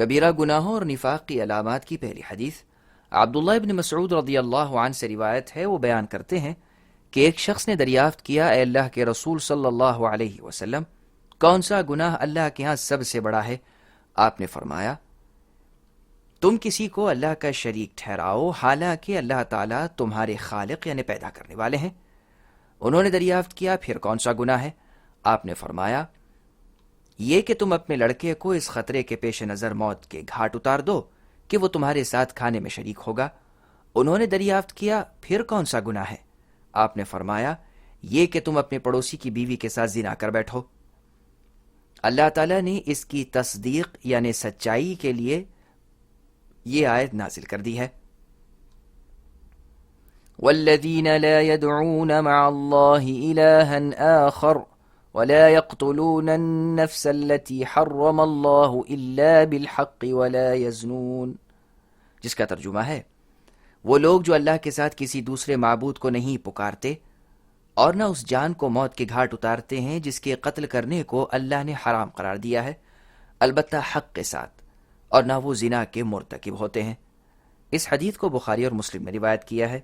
کبیرہ گناہوں اور نفاق کی علامات کی پہلی حدیث عبداللہ ابن مسعود رضی اللہ عنہ سے روایت ہے۔ وہ بیان کرتے ہیں کہ ایک شخص نے دریافت کیا، اے اللہ کے رسول صلی اللہ علیہ وسلم، کون سا گناہ اللہ کے ہاں سب سے بڑا ہے؟ آپ نے فرمایا، تم کسی کو اللہ کا شریک ٹھہراؤ حالانکہ اللہ تعالیٰ تمہارے خالق یعنی پیدا کرنے والے ہیں۔ انہوں نے دریافت کیا، پھر کون سا گناہ ہے؟ آپ نے فرمایا، یہ کہ تم اپنے لڑکے کو اس خطرے کے پیش نظر موت کے گھاٹ اتار دو کہ وہ تمہارے ساتھ کھانے میں شریک ہوگا۔ انہوں نے دریافت کیا، پھر کون سا گناہ ہے؟ آپ نے فرمایا، یہ کہ تم اپنے پڑوسی کی بیوی کے ساتھ زنا کر بیٹھو۔ اللہ تعالیٰ نے اس کی تصدیق یعنی سچائی کے لیے یہ آیت نازل کر دی ہے، وَالَّذِينَ لَا يَدْعُونَ مَعَ اللَّهِ إِلَٰهًا آخَرَ وَلَا يَقْتُلُونَ النَّفْسَ الَّتِي حَرَّمَ اللَّهُ إِلَّا بِالْحَقِّ وَلَا يَزْنُونَ، جس کا ترجمہ ہے، وہ لوگ جو اللہ کے ساتھ کسی دوسرے معبود کو نہیں پکارتے اور نہ اس جان کو موت کے گھاٹ اتارتے ہیں جس کے قتل کرنے کو اللہ نے حرام قرار دیا ہے، البتہ حق کے ساتھ، اور نہ وہ زنا کے مرتکب ہوتے ہیں۔ اس حدیث کو بخاری اور مسلم نے روایت کیا ہے۔